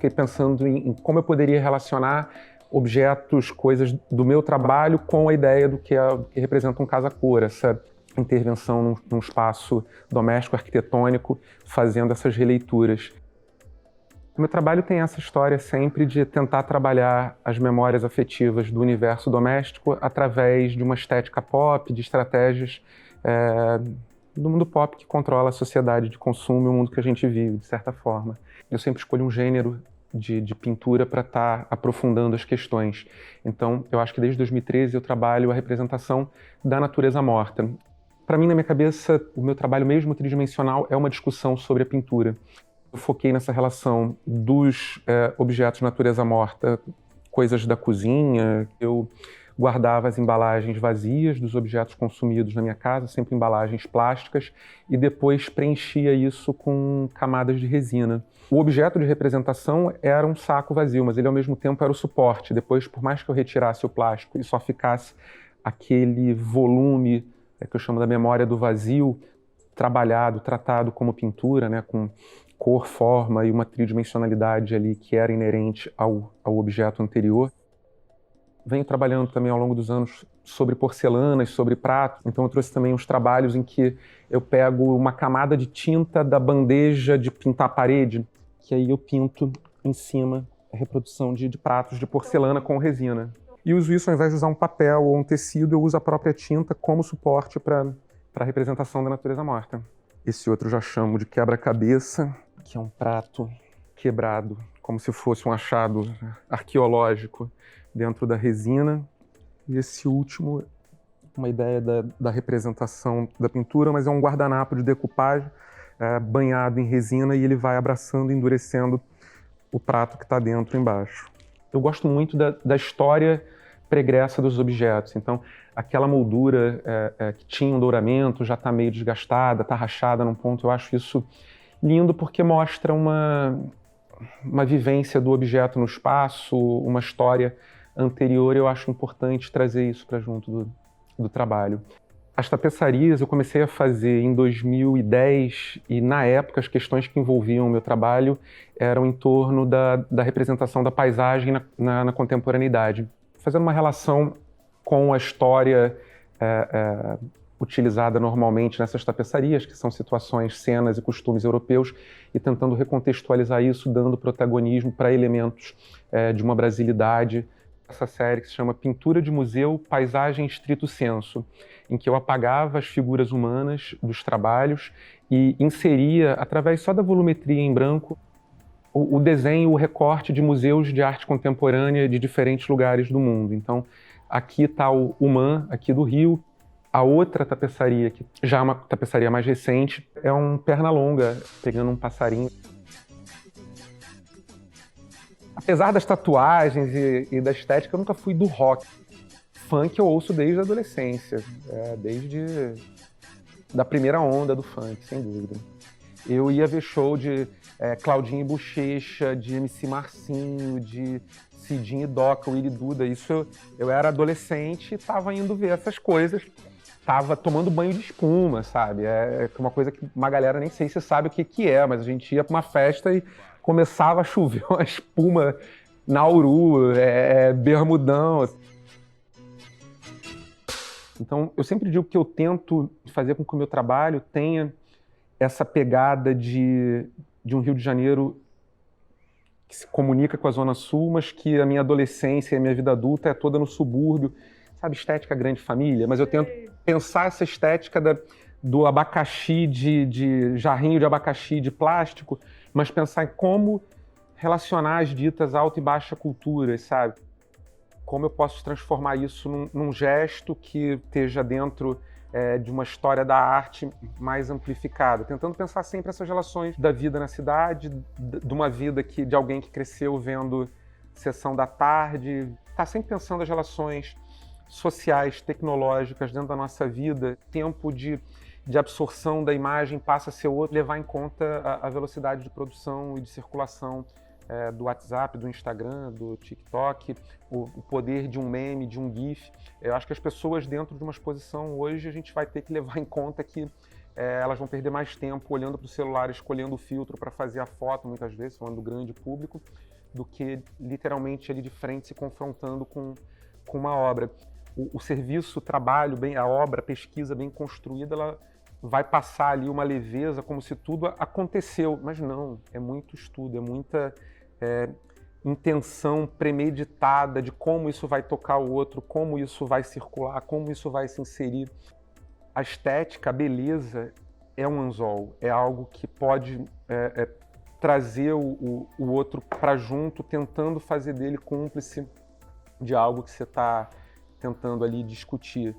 fiquei pensando em como eu poderia relacionar objetos, coisas do meu trabalho com a ideia do que representa um casa-cor, essa intervenção num espaço doméstico, arquitetônico, fazendo essas releituras. O meu trabalho tem essa história sempre de tentar trabalhar as memórias afetivas do universo doméstico através de uma estética pop, de estratégias do mundo pop que controla a sociedade de consumo e o mundo que a gente vive, de certa forma. Eu sempre escolho um gênero de pintura para estar aprofundando as questões. Então, eu acho que desde 2013 eu trabalho a representação da natureza morta. Para mim, na minha cabeça, o meu trabalho mesmo tridimensional é uma discussão sobre a pintura. Eu foquei nessa relação dos objetos de natureza morta, coisas da cozinha. Eu guardava as embalagens vazias dos objetos consumidos na minha casa, sempre embalagens plásticas, e depois preenchia isso com camadas de resina. O objeto de representação era um saco vazio, mas ele ao mesmo tempo era o suporte. Depois, por mais que eu retirasse o plástico e só ficasse aquele volume que eu chamo da memória do vazio, trabalhado, tratado como pintura, né, com cor, forma e uma tridimensionalidade ali que era inerente ao objeto anterior. Venho trabalhando também ao longo dos anos sobre porcelanas, sobre pratos. Então eu trouxe também uns trabalhos em que eu pego uma camada de tinta da bandeja de pintar a parede, que aí eu pinto em cima a reprodução de pratos de porcelana com resina. E uso isso, ao invés de usar um papel ou um tecido, eu uso a própria tinta como suporte para a representação da natureza morta. Esse outro eu já chamo de quebra-cabeça, que é um prato quebrado, como se fosse um achado arqueológico dentro da resina. E esse último, uma ideia da representação da pintura, mas é um guardanapo de decupagem banhado em resina e ele vai abraçando e endurecendo o prato que está dentro embaixo. Eu gosto muito da história pregressa dos objetos. Então, aquela moldura que tinha um douramento já está meio desgastada, está rachada num ponto. Eu acho isso lindo porque mostra uma vivência do objeto no espaço, uma história anterior. Eu acho importante trazer isso para junto do trabalho. As tapeçarias eu comecei a fazer em 2010 e, na época, as questões que envolviam o meu trabalho eram em torno da representação da paisagem na contemporaneidade, fazendo uma relação com a história utilizada normalmente nessas tapeçarias, que são situações, cenas e costumes europeus, e tentando recontextualizar isso, dando protagonismo para elementos de uma brasilidade. Essa série que se chama Pintura de Museu, Paisagem Stricto Sensu, em que eu apagava as figuras humanas dos trabalhos e inseria, através só da volumetria em branco, o desenho, o recorte de museus de arte contemporânea de diferentes lugares do mundo. Então, aqui está o UMAN, aqui do Rio. A outra tapeçaria, que já é uma tapeçaria mais recente, é um Pernalonga, pegando um passarinho. Apesar das tatuagens e da estética, eu nunca fui do rock. Funk eu ouço desde a adolescência, desde da primeira onda do funk, sem dúvida. Eu ia ver show de Claudinho e Buchecha, de MC Marcinho, de Cidinho e Doca, Willy Duda. Isso eu era adolescente e estava indo ver essas coisas. Tava tomando banho de espuma, sabe? É uma coisa que uma galera nem sei se sabe o que é, mas a gente ia para uma festa e começava a chover uma espuma Nauru, bermudão. Então, eu sempre digo que eu tento fazer com que o meu trabalho tenha essa pegada de um Rio de Janeiro que se comunica com a Zona Sul, mas que a minha adolescência e a minha vida adulta é toda no subúrbio, sabe, estética grande família, mas eu tento pensar essa estética do abacaxi, de jarrinho de abacaxi de plástico, mas pensar em como relacionar as ditas alta e baixa culturas, sabe? Como eu posso transformar isso num gesto que esteja dentro de uma história da arte mais amplificada, tentando pensar sempre essas relações da vida na cidade, de uma vida de alguém que cresceu vendo Sessão da Tarde, tá sempre pensando as relações sociais, tecnológicas dentro da nossa vida, tempo de absorção da imagem passa a ser outro, levar em conta a velocidade de produção e de circulação do WhatsApp, do Instagram, do TikTok, o poder de um meme, de um GIF. Eu acho que as pessoas dentro de uma exposição hoje a gente vai ter que levar em conta que elas vão perder mais tempo olhando para o celular, escolhendo o filtro para fazer a foto, muitas vezes, falando do grande público, do que literalmente ali de frente se confrontando com uma obra. O serviço, o trabalho, a obra, a pesquisa bem construída, ela vai passar ali uma leveza, como se tudo aconteceu. Mas não, é muito estudo, é muita intenção premeditada de como isso vai tocar o outro, como isso vai circular, como isso vai se inserir. A estética, a beleza é um anzol, é algo que pode trazer o outro para junto, tentando fazer dele cúmplice de algo que você está tentando ali discutir.